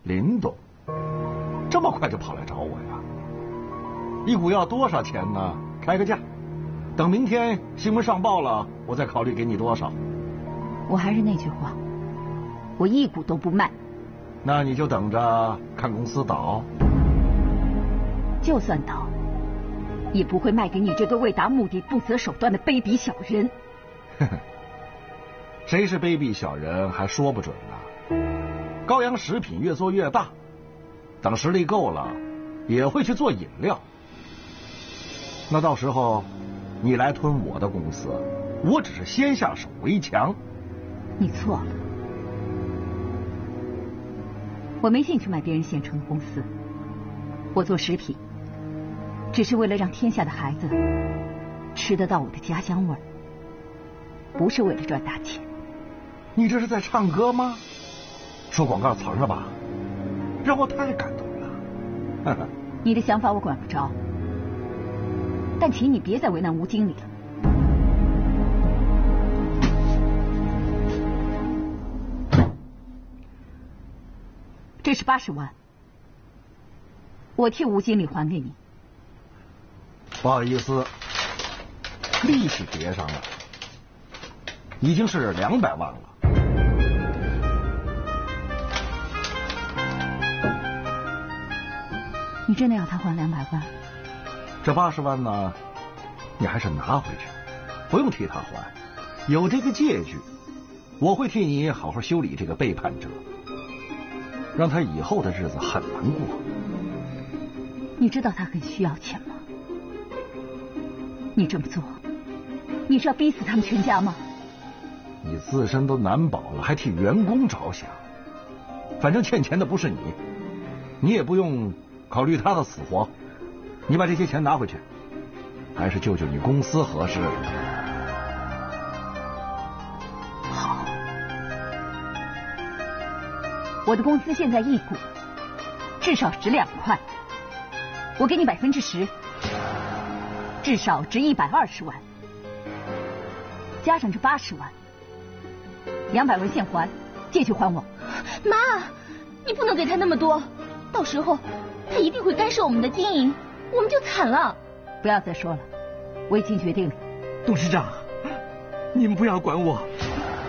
林董，这么快就跑来找我呀？一股要多少钱呢？开个价，等明天新闻上报了，我再考虑给你多少。我还是那句话，我一股都不卖。那你就等着看公司倒。就算倒，也不会卖给你这个为达目的不择手段的卑鄙小人。呵呵，谁是卑鄙小人还说不准呢。高阳食品越做越大，等实力够了，也会去做饮料。那到时候你来吞我的公司，我只是先下手为强。你错了，我没兴趣买别人现成的公司。我做食品，只是为了让天下的孩子吃得到我的家乡味儿，不是为了赚大钱。你这是在唱歌吗？说广告词了吧？让我太感动了。你的想法我管不着，但请你别再为难吴经理了。这是80万，我替吴经理还给你。不好意思，利息叠上了，已经是200万了。你真的要他还200万？这80万呢，你还是拿回去，不用替他还。有这个借据，我会替你好好修理这个背叛者，让他以后的日子很难过。你知道他很需要钱吗？你这么做，你是要逼死他们全家吗？你自身都难保了，还替员工着想。反正欠钱的不是你，你也不用考虑他的死活。你把这些钱拿回去，还是救救你公司合适。好，我的公司现在1股至少值2块，我给你10%，至少值120万，加上这80万，200万现还，借据还我。妈，你不能给他那么多，到时候他一定会干涉我们的经营，我们就惨了。不要再说了，我已经决定了。董事长，您不要管我，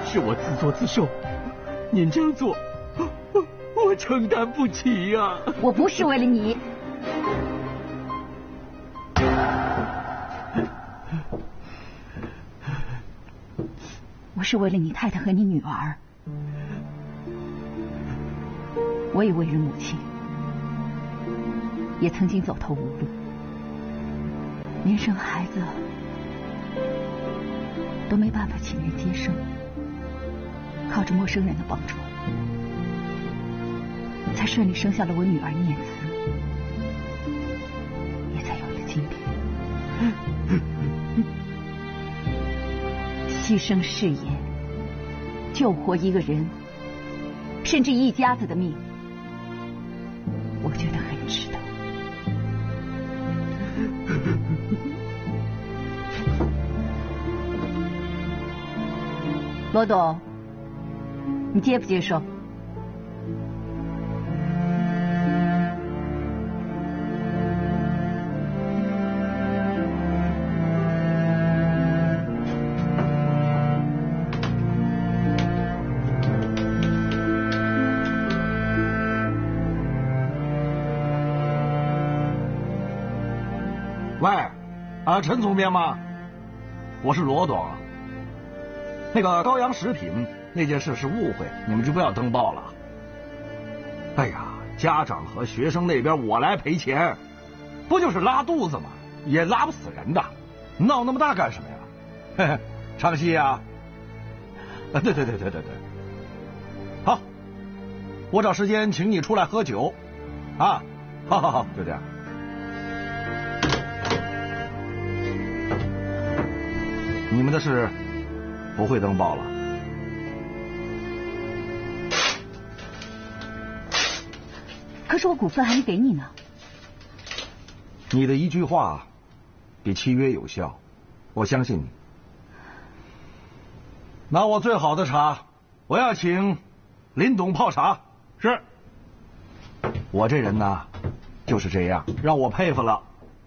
是我自作自受，您这样做，我承担不起呀。我不是为了你。我是为了你太太和你女儿。我也为人母亲，也曾经走投无路，连生孩子都没办法请人接生，靠着陌生人的帮助，才顺利生下了我女儿念慈，也才有了今天。牺牲事业，救活一个人，甚至一家子的命，我觉得很值得。罗董，你接不接受？喂，陈总编吗？我是罗董。那个高阳食品那件事是误会，你们就不要登报了。哎呀，家长和学生那边我来赔钱，不就是拉肚子吗？也拉不死人的，闹那么大干什么呀？嘿嘿，唱戏呀？对，好，我找时间请你出来喝酒，啊，好，就这样。你们的事不会登报了。可是我股份还没给你呢。你的一句话比契约有效，我相信你。拿我最好的茶，我要请林董泡茶。是。我这人呢，就是这样，让我佩服了，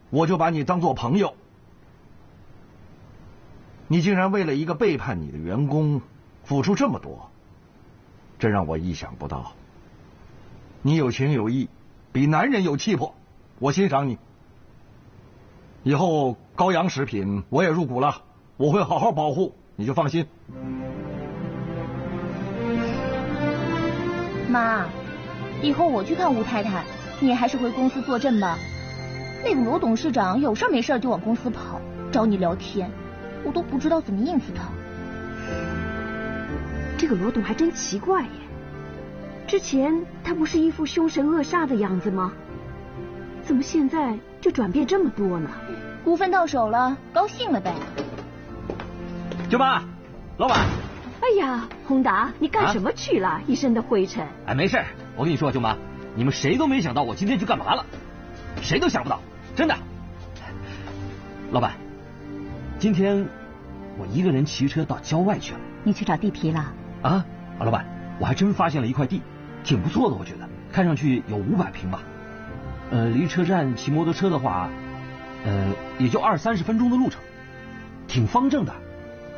我就把你当做朋友。你竟然为了一个背叛你的员工付出这么多，真让我意想不到。你有情有义，比男人有气魄，我欣赏你。以后高阳食品我也入股了，我会好好保护，你就放心。妈，以后我去看吴太太，你还是回公司坐镇吧。那个罗董事长有事没事就往公司跑，找你聊天，我都不知道怎么应付他。这个罗董还真奇怪耶，之前他不是一副凶神恶煞的样子吗？怎么现在就转变这么多呢？股份到手了，高兴了呗。舅妈，老板。哎呀，宏达，你干什么去了？一身的灰尘。哎，没事，我跟你说，舅妈，你们谁都没想到我今天去干嘛了，谁都想不到，真的。老板，今天我一个人骑车到郊外去了。你去找地皮了？啊，老板，我还真发现了一块地，挺不错的，我觉得，看上去有500平吧。离车站骑摩托车的话，也就20-30分钟的路程，挺方正的。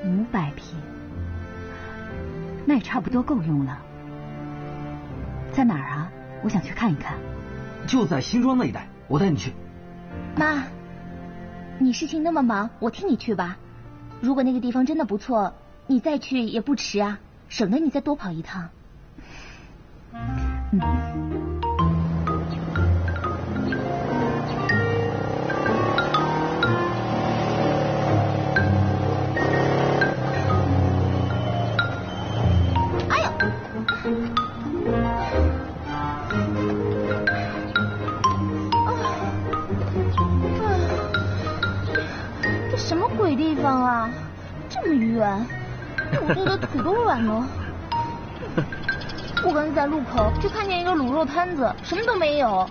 500平。那也差不多够用了。在哪儿啊？我想去看一看。就在新庄那一带，我带你去。妈，你事情那么忙，我替你去吧。如果那个地方真的不错，你再去也不迟啊，省得你再多跑一趟。这什么鬼地方啊，这么远，我坐的腿都软了。我刚在路口就看见一个卤肉摊子，什么都没有。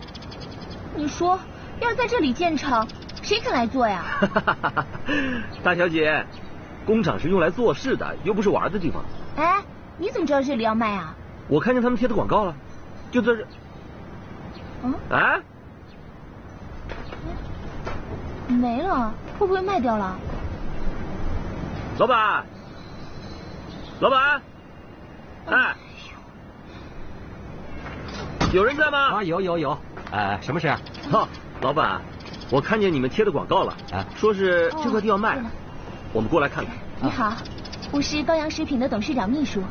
你说要是在这里建厂，谁肯来做呀？大小姐，工厂是用来做事的，又不是玩的地方。哎，你怎么知道这里要卖啊？我看见他们贴的广告了，就在这。啊？没了，会不会卖掉了？老板，老板，哎，有人在吗？啊，有，什么事啊？哈，老板，我看见你们贴的广告了，说是这块地要卖，我们过来看看。你好，我是高阳食品的董事长秘书。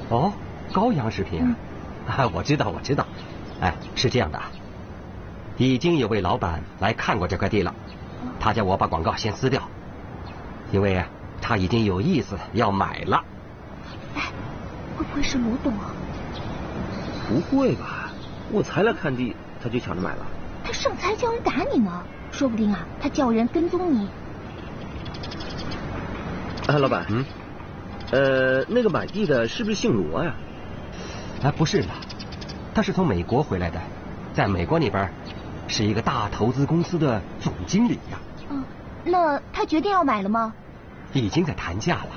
哦，高阳食品啊，我知道。哎，是这样的，已经有位老板来看过这块地了，他叫我把广告先撕掉，因为他已经有意思要买了。哎，会不会是罗董啊？不会吧，我才来看地，他就抢着买了。他上次还叫人打你呢，说不定啊，他叫人跟踪你。哎，老板，那个买地的是不是姓罗呀？啊，不是的，他是从美国回来的，在美国那边是一个大投资公司的总经理呀。那他决定要买了吗？已经在谈价了。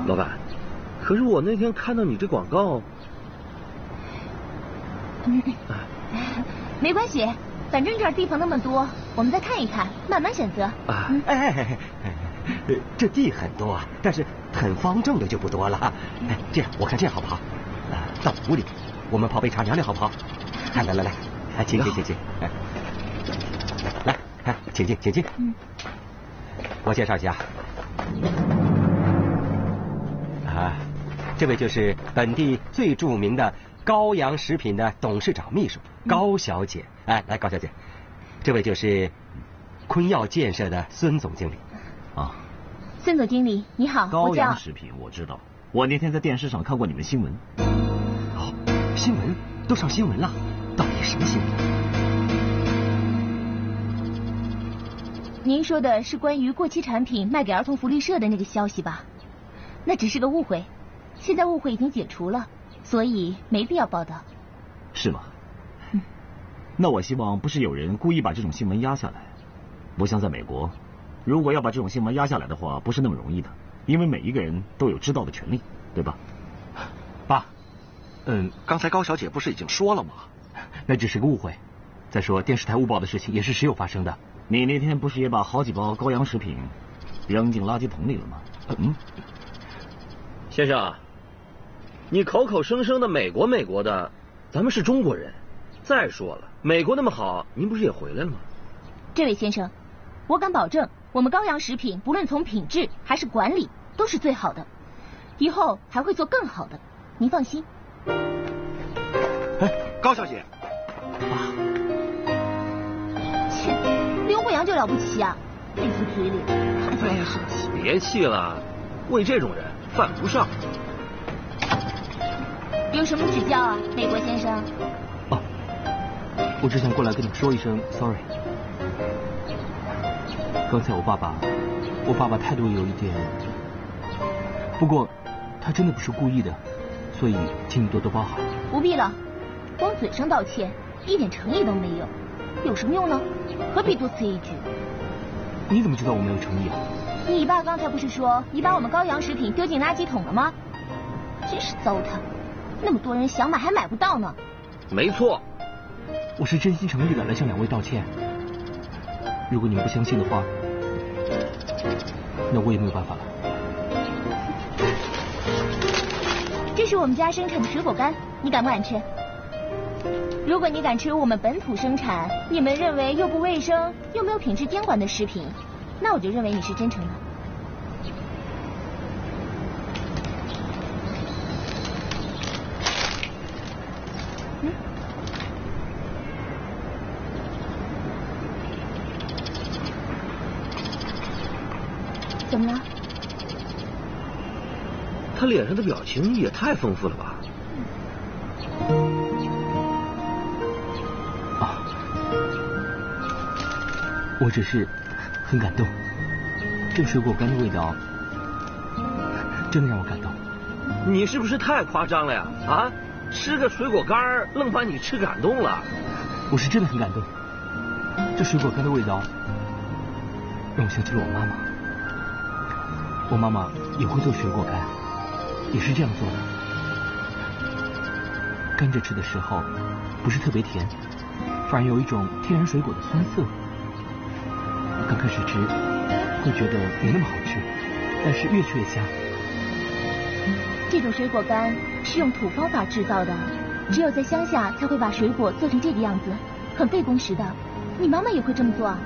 老板，可是我那天看到你这广告。没关系，反正这儿地方那么多，我们再看一看，慢慢选择。这地很多啊，但是很方正的就不多了。这样，我看这样好不好？到屋里，我们泡杯茶聊聊好不好？来，请。来，请进。我介绍一下，这位就是本地最著名的高阳食品的董事长秘书高小姐。来，高小姐，这位就是坤耀建设的孙总经理。孙总经理你好，高阳食品我知道，我那天在电视上看过你们新闻。新闻都上新闻了，到底什么新闻？您说的是关于过期产品卖给儿童福利社的那个消息吧？那只是个误会，现在误会已经解除了，所以没必要报道。是吗？那我希望不是有人故意把这种新闻压下来，不像在美国，如果要把这种新闻压下来的话，不是那么容易的，因为每一个人都有知道的权利，对吧？爸，刚才高小姐不是已经说了吗？那只是个误会。再说电视台误报的事情也是时有发生的。你那天不是也把好几包高阳食品扔进垃圾桶里了吗？先生，你口口声声的美国的，咱们是中国人。再说了，美国那么好，您不是也回来了吗？这位先生，我敢保证，我们高阳食品不论从品质还是管理都是最好的，以后还会做更好的，您放心。哎，高小姐。切，刘国阳就了不起啊，那副嘴脸，还不让人生气。别气了，为这种人犯不上。有什么指教啊，美国先生？哦，我只想过来跟你说一声 sorry。刚才我爸爸态度有一点，不过他真的不是故意的，所以请你多多包涵。不必了，光嘴上道歉，一点诚意都没有，有什么用呢？何必多此一举？你怎么知道我没有诚意啊？你爸刚才不是说你把我们高阳食品丢进垃圾桶了吗？真是糟蹋，那么多人想买还买不到呢。没错，我是真心诚意的来向两位道歉。如果你们不相信的话，那我也没有办法了。这是我们家生产的水果干，你敢不敢吃？如果你敢吃我们本土生产，你们认为又不卫生又没有品质监管的食品，那我就认为你是真诚的。怎么了？他脸上的表情也太丰富了吧？我只是很感动，这个水果干的味道真的让我感动。你是不是太夸张了呀？啊，吃个水果干愣把你吃感动了？我是真的很感动，这水果干的味道让我想起了我妈妈。我妈妈也会做水果干，也是这样做的。干着吃的时候不是特别甜，反而有一种天然水果的酸涩。刚开始吃会觉得没那么好吃，但是越吃越香。这种水果干是用土方法制造的，只有在乡下才会把水果做成这个样子，很费工时的。你妈妈也会这么做啊？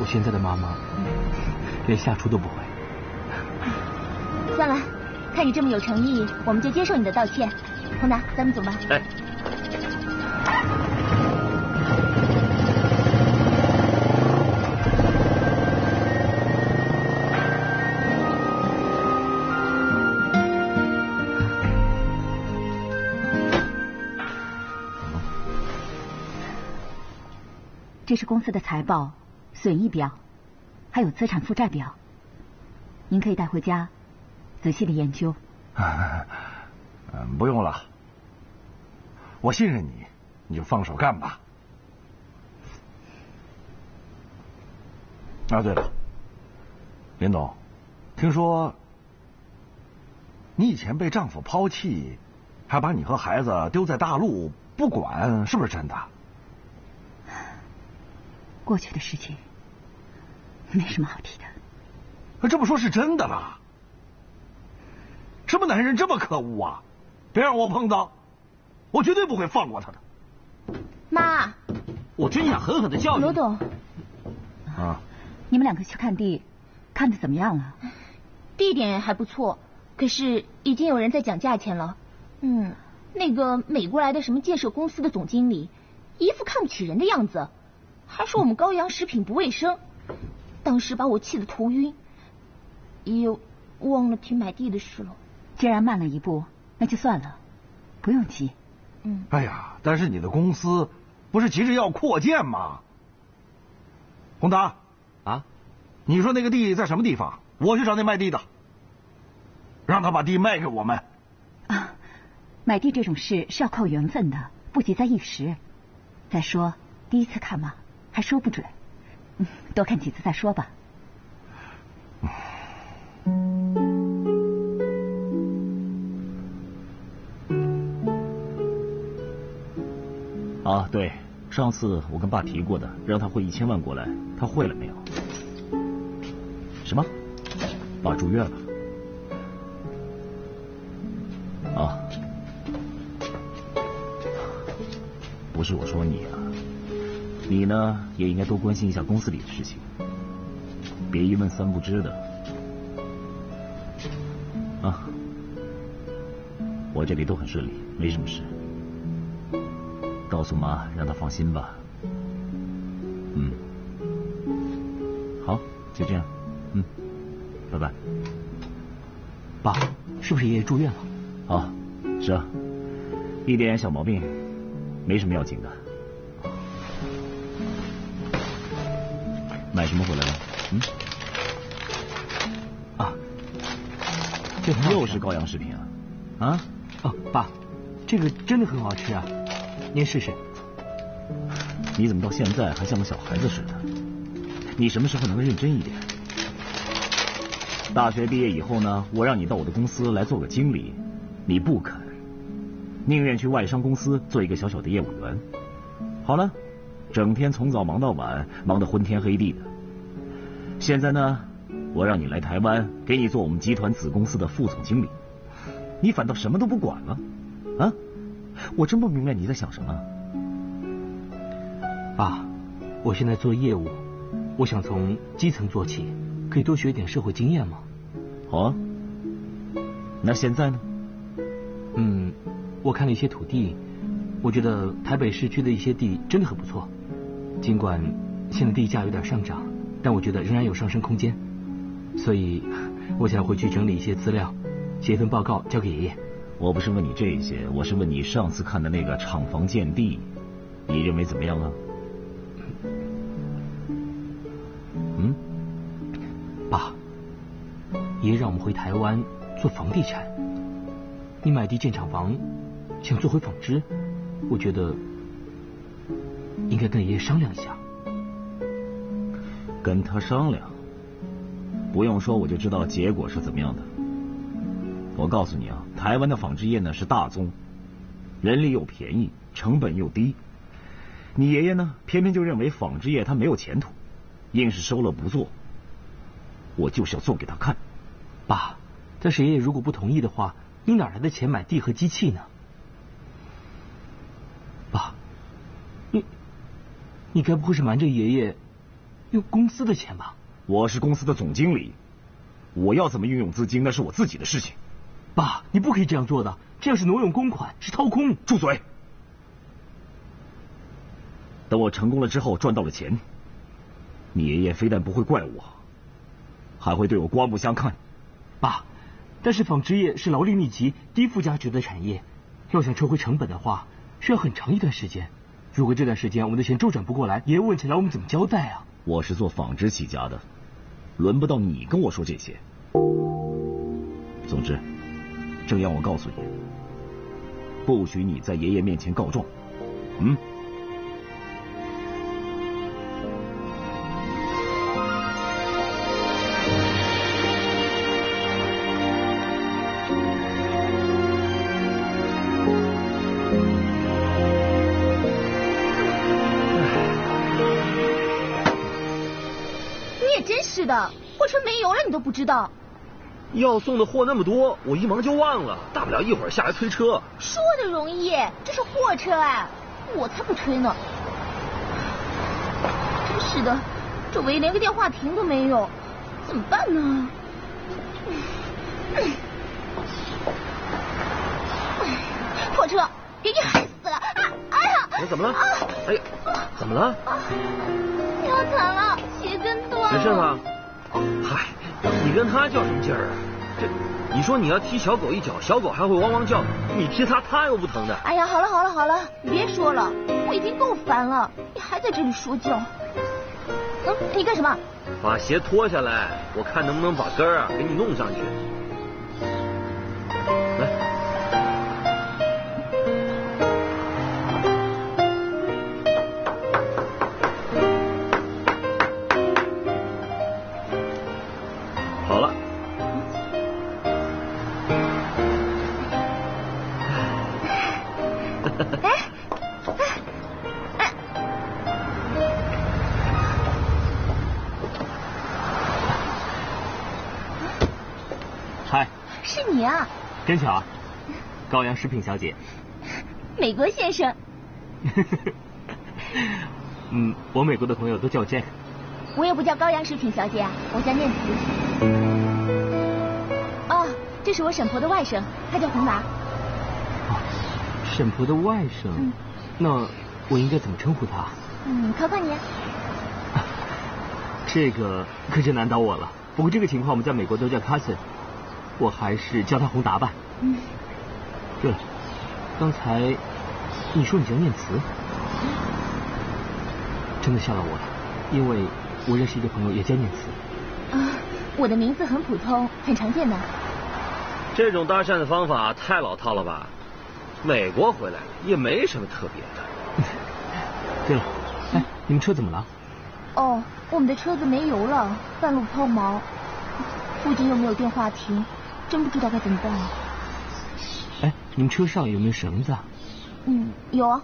我现在的妈妈连下厨都不会。算了，看你这么有诚意，我们就接受你的道歉。宏达，咱们走吧。哎。这是公司的财报、损益表，还有资产负债表，您可以带回家仔细的研究。不用了，我信任你，你就放手干吧。啊，对了，林总，听说你以前被丈夫抛弃，还把你和孩子丢在大陆不管，是不是真的？过去的事情没什么好提的。这么说是真的了？什么男人这么可恶啊！别让我碰到，我绝对不会放过他的。妈，我真想狠狠的教育罗董。啊，你们两个去看地，看的怎么样了？地点还不错，可是已经有人在讲价钱了。那个美国来的什么建设公司的总经理，一副看不起人的样子。还说我们高阳食品不卫生，当时把我气得头晕，也忘了提买地的事了。既然慢了一步，那就算了，不用急。哎呀，但是你的公司不是急着要扩建吗？宏达啊，你说那个地在什么地方？我去找那卖地的，让他把地卖给我们。啊，买地这种事是要靠缘分的，不急在一时。再说第一次看嘛，还说不准，多看几次再说吧。啊，对，上次我跟爸提过的，让他汇1000万过来，他汇了没有？什么？爸住院了？啊，不是我说你啊，你呢也应该多关心一下公司里的事情，别一问三不知的。啊，我这里都很顺利，没什么事。告诉妈，让她放心吧。嗯，好，就这样。嗯，拜拜。爸，是不是爷爷住院了？啊，是啊，一点小毛病，没什么要紧的。买什么回来了？嗯？啊，这又是羔羊食品啊？啊？哦，爸，这个真的很好吃啊，您试试。你怎么到现在还像个小孩子似的？你什么时候能认真一点？大学毕业以后呢，我让你到我的公司来做个经理，你不肯，宁愿去外商公司做一个小小的业务员。好了，整天从早忙到晚，忙得昏天黑地的。现在呢，我让你来台湾，给你做我们集团子公司的副总经理，你反倒什么都不管了，啊？我真不明白你在想什么。爸，我现在做业务，我想从基层做起，可以多学一点社会经验吗？好啊。那现在呢？我看了一些土地，我觉得台北市区的一些地真的很不错，尽管现在地价有点上涨，但我觉得仍然有上升空间，所以我想回去整理一些资料，写一份报告交给爷爷。我不是问你这些，我是问你上次看的那个厂房建地，你认为怎么样啊？爸，爷爷让我们回台湾做房地产，你买地建厂房，想做回纺织，我觉得应该跟爷爷商量一下。跟他商量？不用说我就知道结果是怎么样的。我告诉你啊，台湾的纺织业呢是大宗，人力又便宜，成本又低。你爷爷呢，偏偏就认为纺织业它没有前途，硬是收了不做。我就是要做给他看。爸，但是爷爷如果不同意的话，你哪来的钱买地和机器呢？爸，你该不会是瞒着爷爷用公司的钱吧？我是公司的总经理，我要怎么运用资金那是我自己的事情。爸，你不可以这样做的，这样是挪用公款，是掏空。住嘴！等我成功了之后赚到了钱，你爷爷非但不会怪我，还会对我刮目相看。爸，但是纺织业是劳力密集、低附加值的产业，要想抽回成本的话，需要很长一段时间。如果这段时间我们的钱周转不过来，爷爷问起来我们怎么交代啊？我是做纺织起家的，轮不到你跟我说这些。总之，正要我告诉你，不许你在爷爷面前告状。是的，货车没油了你都不知道。要送的货那么多，我一忙就忘了，大不了一会儿下来推车。说的容易，这是货车啊，我才不推呢。真是的，周围连个电话亭都没有，怎么办呢？货车，给你害死了！哎呀！我怎么了？哎呀，怎么了？要惨了，鞋跟断了。没事吧？嗨，你跟他较什么劲儿啊？你说你要踢小狗一脚，小狗还会汪汪叫，你踢它，它又不疼的。哎呀，好了，你别说了，我已经够烦了，你还在这里说教。你干什么？把鞋脱下来，我看能不能把跟儿给你弄上去。来。好了。是你啊！真巧，高阳食品小姐。美国先生。我美国的朋友都叫我 Jack。我也不叫高阳食品小姐啊，我叫念慈。哦，这是我婶婆的外甥，她叫红达。婶婆的外甥？那我应该怎么称呼她？考考你。这个可就难倒我了。不过这个情况我们在美国都叫 cousin， 我还是叫她红达吧。对了，刚才你说你叫念慈，真的吓到我了，因为我认识一个朋友也叫念慈。我的名字很普通，很常见的。这种搭讪的方法太老套了吧？美国回来也没什么特别的。对了，哎，你们车怎么了？哦，我们的车子没油了，半路抛锚，附近又没有电话亭，真不知道该怎么办。哎，你们车上有没有绳子啊？有啊。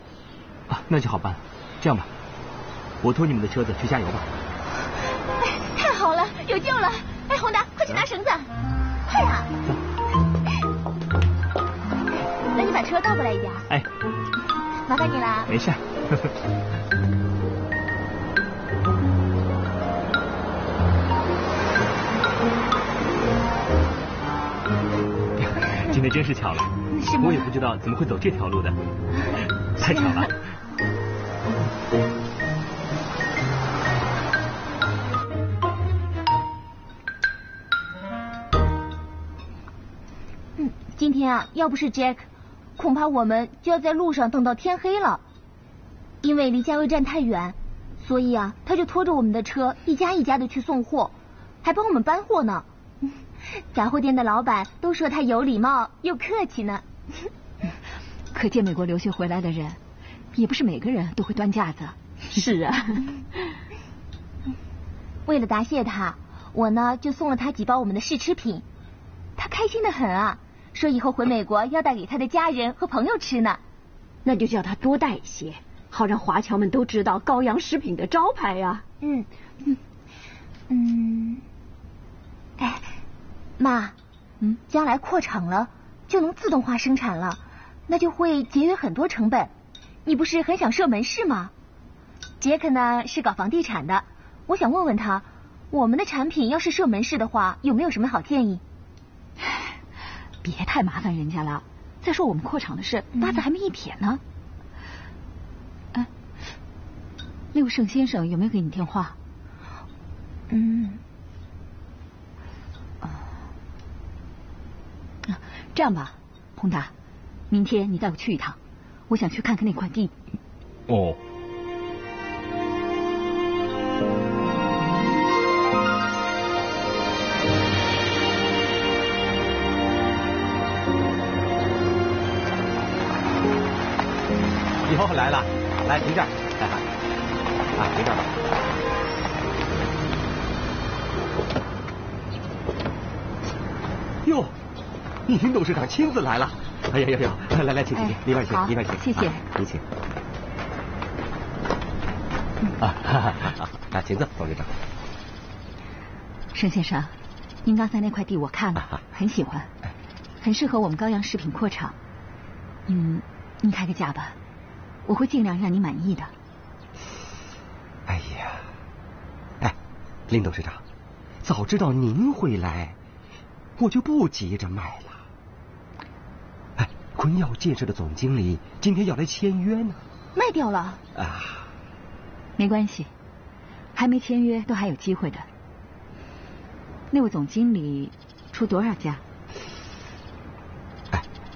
那就好办。这样吧，我拖你们的车子去加油吧。哎，太好了，有救了！哎，宏达，快去拿绳子，快啊！那你把车倒过来一点。哎，麻烦你啦。没事。今天真是巧了，是吗？我也不知道怎么会走这条路的，太巧了。今天啊，要不是 Jack， 恐怕我们就要在路上等到天黑了。因为离加油站太远，所以啊，他就拖着我们的车一家一家的去送货，还帮我们搬货呢。杂货店的老板都说他有礼貌又客气呢。可见美国留学回来的人，也不是每个人都会端架子。是啊。为了答谢他，我呢就送了他几包我们的试吃品，他开心得很啊，说以后回美国要带给他的家人和朋友吃呢。那就叫他多带一些，好让华侨们都知道高阳食品的招牌呀。哎，妈，将来扩厂了就能自动化生产了，那就会节约很多成本。你不是很想设门市吗？杰克呢是搞房地产的，我想问问他，我们的产品要是设门市的话，有没有什么好建议？别太麻烦人家了。再说我们扩厂的事，八字还没一撇呢。那位盛先生有没有给你电话？这样吧，宏达，明天你带我去一趟，我想去看看那块地。哦。以后来了，来停这儿，停这儿吧。哟，林董事长亲自来了！哎呀，来，请，里边请，谢谢，您请。请坐，董事长。盛先生，您刚才那块地我看了，很喜欢，很适合我们高阳食品扩厂。您开个价吧，我会尽量让你满意的。哎呀，林董事长，早知道您会来，我就不急着卖了。坤耀建设的总经理今天要来签约呢。卖掉了？没关系，还没签约都还有机会的。那位总经理出多少价？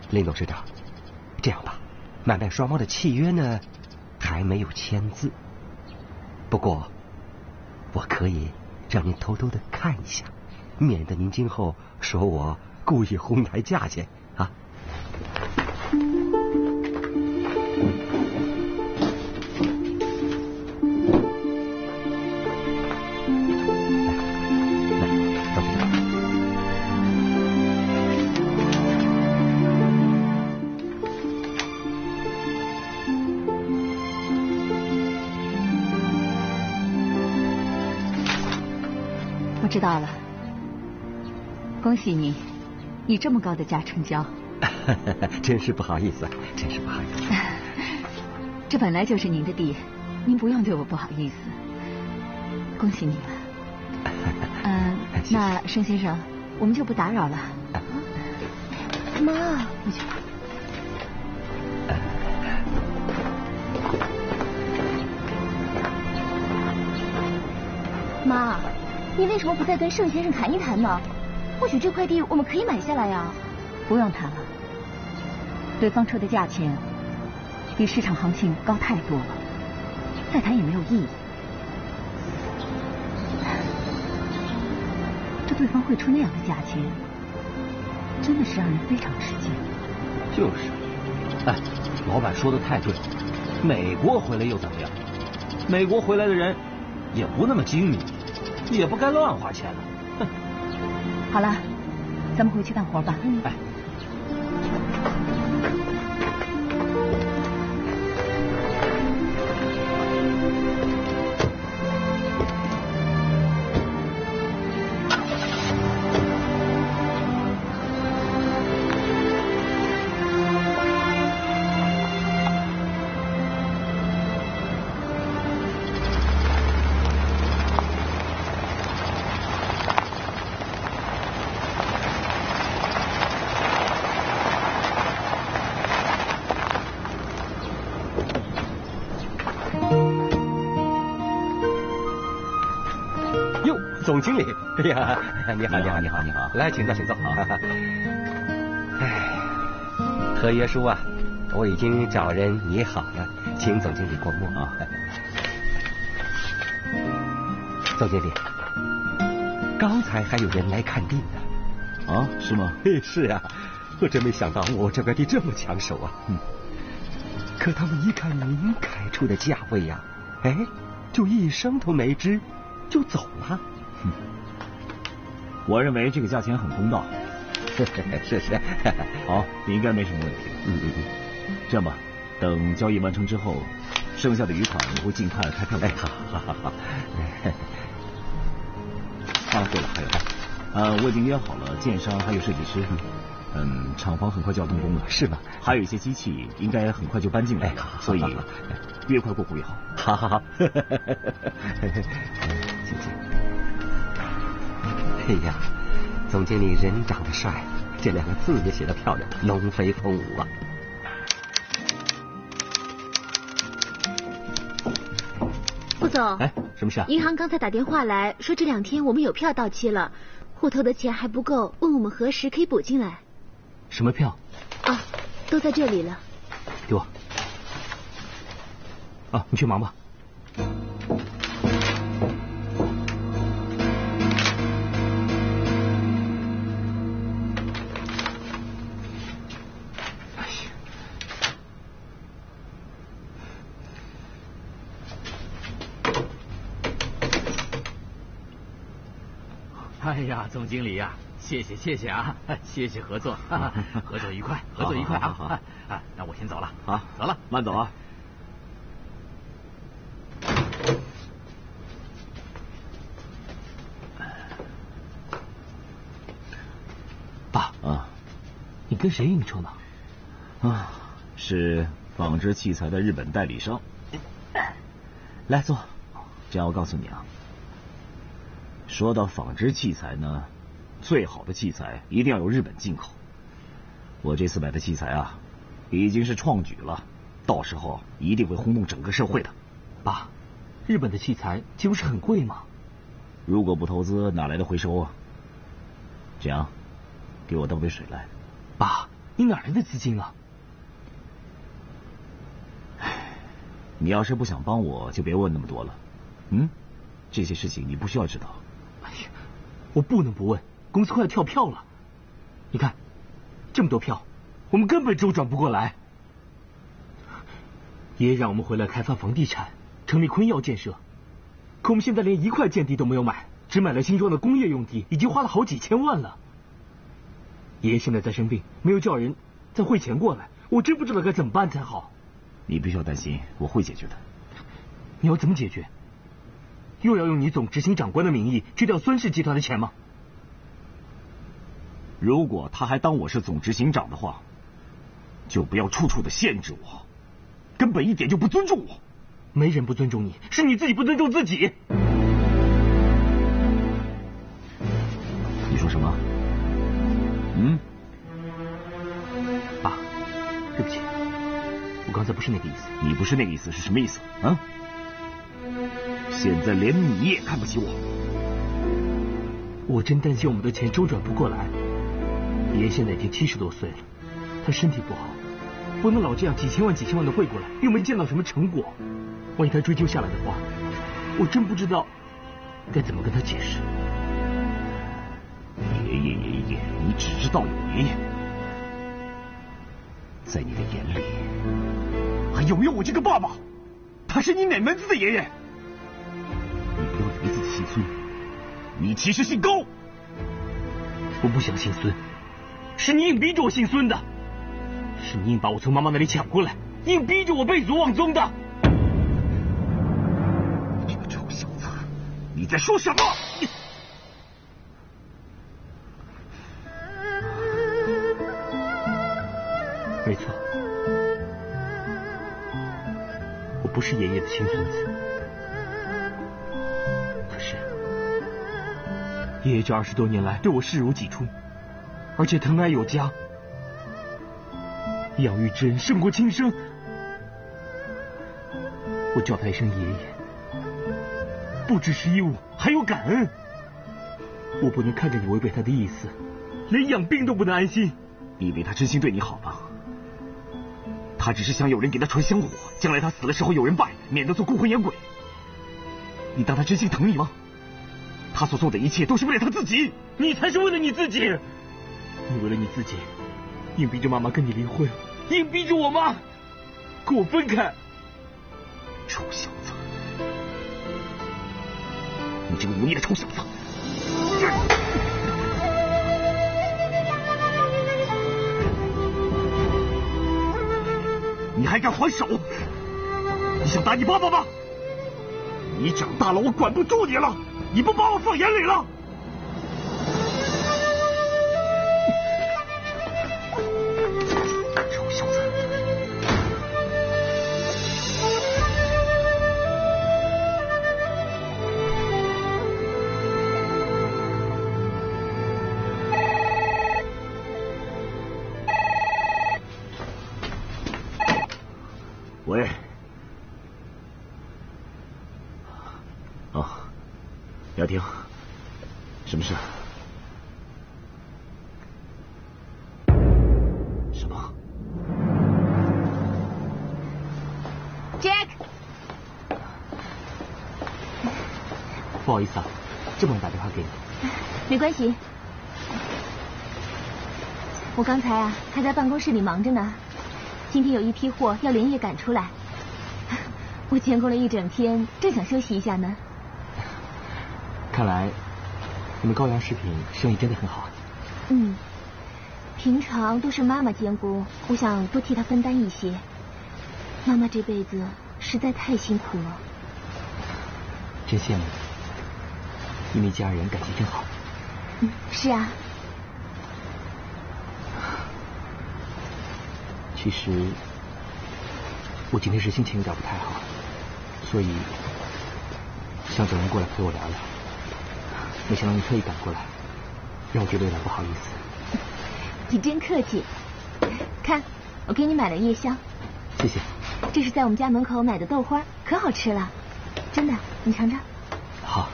林董事长，这样吧，买卖双方的契约呢还没有签字，不过我可以让您偷偷的看一下，免得您今后说我故意哄抬价钱啊。知道了，恭喜你，以这么高的价成交。真是不好意思，真是不好意思。这本来就是您的地，您不用对我不好意思。恭喜你了。那盛先生，我们就不打扰了。妈，回去吧。妈，你为什么不再跟盛先生谈一谈呢？或许这块地我们可以买下来呀。不用谈了，对方出的价钱比市场行情高太多了，再谈也没有意义。这对方会出那样的价钱，真的是让人非常吃惊。就是，哎，老板说的太对，美国回来又怎么样？美国回来的人也不那么精明，也不该乱花钱了。哼。好了，咱们回去干活吧。哎。总经理，哎呀，你好，来，请坐，请坐。哎，合约书啊，我已经找人拟好了，请总经理过目啊。总经理，刚才还有人来看地呢。啊，是吗？是啊，我真没想到我这块地这么抢手啊。可他们一看您开出的价位呀，哎，就一声都没吱，就走了。我认为这个价钱很公道。是，好，应该没什么问题。这样吧，等交易完成之后，剩下的余款我会尽快开票。哎，好。啊，对了，还有，我已经约好了建商还有设计师。厂房很快就要动工了，是吗？还有一些机器应该很快就搬进来，所以越快过户越好。好。哎呀，总经理人长得帅，这两个字也写得漂亮，龙飞凤舞啊。顾总，哎，什么事啊？银行刚才打电话来说这2天我们有票到期了，户头的钱还不够，问我们何时可以补进来。什么票？啊，都在这里了。给我。啊，你去忙吧。哎呀，总经理呀，谢谢啊，谢谢合作，合作愉快啊！好，那我先走了，好，走了，慢走啊。爸你跟谁应酬呢？是纺织器材的日本代理商。来坐，这样我告诉你啊。说到纺织器材呢，最好的器材一定要由日本进口。我这次买的器材啊，已经是创举了，到时候一定会轰动整个社会的。爸，日本的器材岂不是很贵吗？如果不投资，哪来的回收啊？这样，给我倒杯水来。爸，你哪来的资金啊？你要是不想帮我，就别问那么多了。这些事情你不需要知道。哎呀，我不能不问，公司快要跳票了。你看，这么多票，我们根本周转不过来。爷爷让我们回来开发房地产，成立昆药建设，可我们现在连1块建地都没有买，只买了新庄的工业用地，已经花了好几千万了。爷爷现在在生病，没有叫人再汇钱过来，我真不知道该怎么办才好。你不需要担心，我会解决的。你要怎么解决？又要用你总执行长官的名义去调孙氏集团的钱吗？如果他还当我是总执行长的话，就不要处处的限制我，根本一点就不尊重我。没人不尊重你，是你自己不尊重自己。你说什么？爸，对不起，我刚才不是那个意思。你不是那个意思是什么意思啊？现在连你也看不起我。我真担心我们的钱周转不过来。爷爷现在已经70多岁了，他身体不好，不能老这样几千万的汇过来，又没见到什么成果。万一他追究下来的话，我真不知道该怎么跟他解释。爷爷，你只知道有爷爷，在你的眼里还有没有我这个爸爸？他是你哪门子的爷爷？你不要以为自己姓孙，你其实姓高。我不想姓孙，是你硬逼着我姓孙的，是你硬把我从妈妈那里抢过来，硬逼着我背祖忘宗的。这个臭小子，你在说什么？没错，我不是爷爷的亲孙子，可是爷爷这20多年来对我视如己出，而且疼爱有加，养育之恩胜过亲生。我叫他一声爷爷，不只是义务，还有感恩。我不能看着你违背他的意思，连养病都不能安心。你以为他真心对你好吗？他只是想有人给他传香火，将来他死的时候有人拜，免得做孤魂野鬼。你当他真心疼你吗？他所做的一切都是为了他自己。你才是为了你自己。你为了你自己，硬逼着妈妈跟你离婚，硬逼着我妈跟我分开。臭小子，你这个忤逆的臭小子！你还敢还手？你想打你爸爸吗？你长大了，我管不住你了，你不把我放眼里了。臭小子！喂。哦，雅婷，什么事？什么 ？Jack， 不好意思啊，这么晚打电话给你。没关系，我刚才啊还在办公室里忙着呢。今天有一批货要连夜赶出来，我监工了一整天，正想休息一下呢。看来你们高阳食品生意真的很好。平常都是妈妈监工，我想多替她分担一些。妈妈这辈子实在太辛苦了，真羡慕你们一家人感情真好。是啊。其实我今天是心情有点不太好，所以想找人过来陪我聊聊。没想到你特意赶过来，让我觉得有点不好意思。你真客气。看，我给你买了夜宵。谢谢。这是在我们家门口买的豆花，可好吃了，真的，你尝尝。好。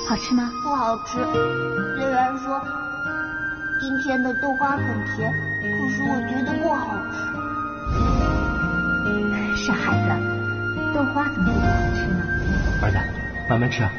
好吃吗？不好吃，虽然说今天的豆花很甜，可是我觉得不好吃。傻孩子，豆花怎么会不好吃呢？儿子，慢慢吃啊。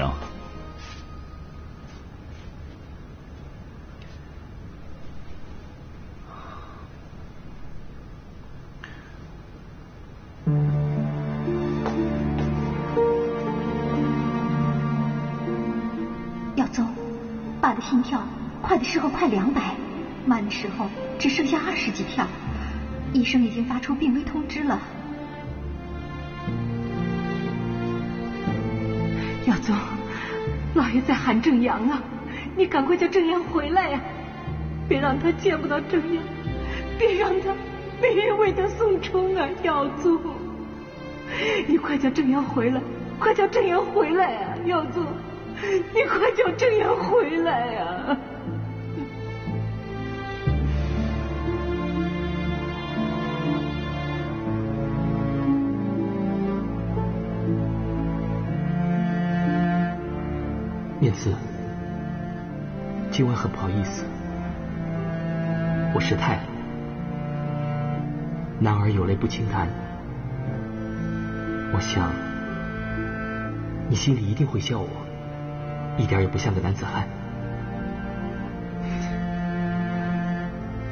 阳。耀宗，爸的心跳快的时候快200，慢的时候只剩下20几跳，医生已经发出病危通知了。耀宗，老爷在喊正阳啊，你赶快叫正阳回来呀！别让他见不到正阳，别让他没人为他送终啊！耀宗，你快叫正阳回来，快叫正阳回来啊！耀宗，你快叫正阳回来呀！念慈，今晚很不好意思，我失态了。男儿有泪不轻弹，我想你心里一定会笑我，一点也不像个男子汉。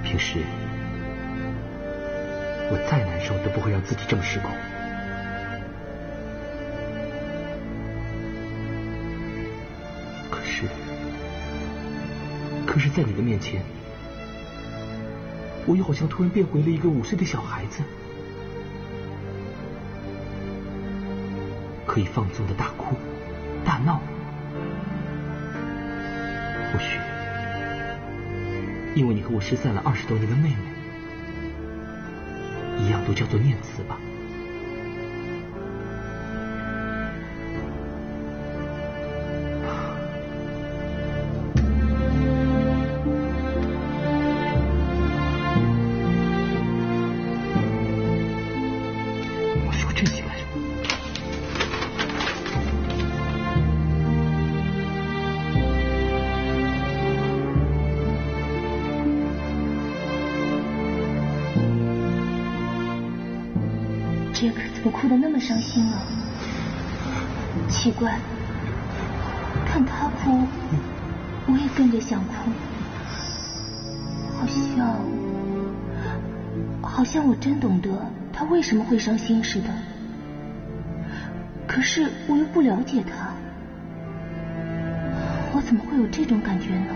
平时我再难受都不会让自己这么失控。可是在你的面前，我又好像突然变回了一个5岁的小孩子，可以放纵的大哭大闹。或许因为你和我失散了20多年的妹妹一样都叫做念慈吧。杰克怎么哭得那么伤心啊？奇怪，看他哭，我也跟着想哭，好像我真懂得他为什么会伤心似的。可是我又不了解他，我怎么会有这种感觉呢？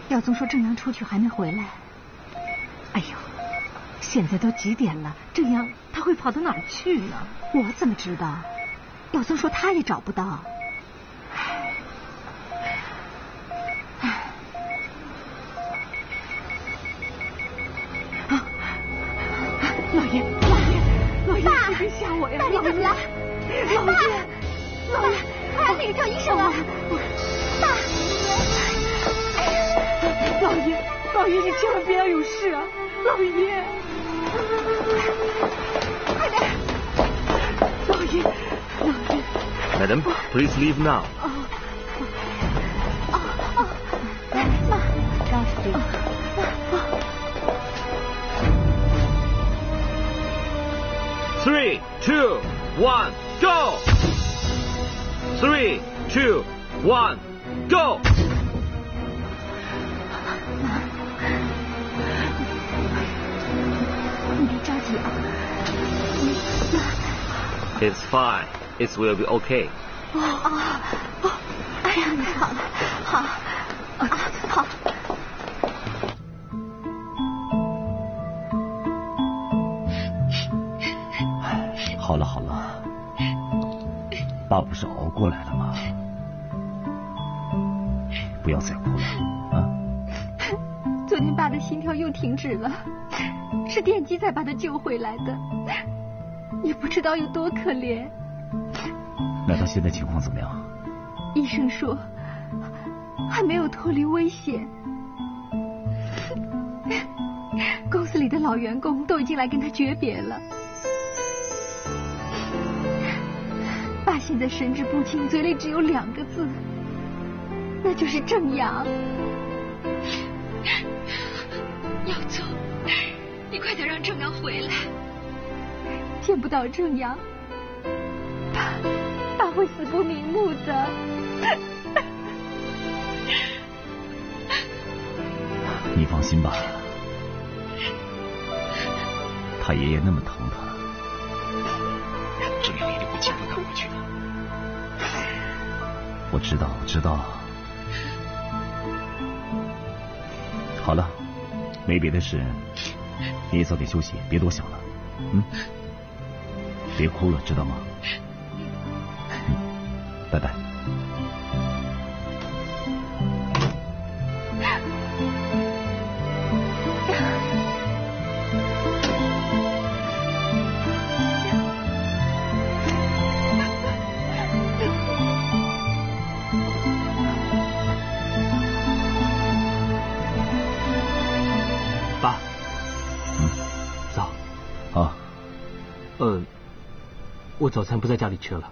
耀宗说正阳出去还没回来。哎呦，现在都几点了，正阳他会跑到哪儿去呢？我怎么知道？耀宗说他也找不到。老爷，你别吓我呀！爸，你怎么了？老爷，快那个叫医生啊！爸。老爷，你千万别要有事啊！老爷，快点！老爷 Madam, please leave now. Three, 2, 1, go! 3, 2, 1, go! It's fine. It will be okay. 哎呀，太好了，好。好了，爸不是熬过来了吗？不要再哭了啊！昨天爸的心跳又停止了，是电击才把他救回来的。你不知道有多可怜。那他现在情况怎么样？医生说还没有脱离危险。公司里的老员工都已经来跟他诀别了。爸现在神志不清，嘴里只有2个字，那就是正阳。要走，你快点让正阳回来。见不到正阳，爸会死不瞑目的。你放心吧，他爷爷那么疼他，正阳一定会尽快赶回去的。我知道，我知道。好了，没别的事，你也早点休息，别多想了。别哭了，知道吗？拜拜。爸，早。啊。我早餐不在家里吃了，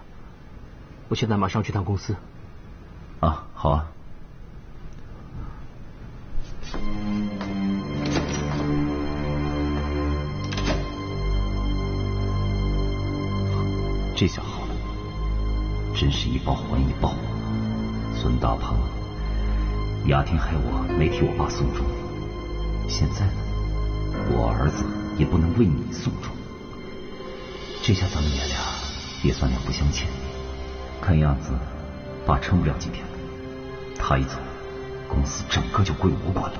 我现在马上去趟公司。啊，好啊。这下好了，真是一报还一报。孙大鹏，雅婷害我没替我爸送终，现在呢，我儿子也不能为你送终。这下咱们爷俩也算两不相欠。看样子爸撑不了几天了，他一走，公司整个就归我管了。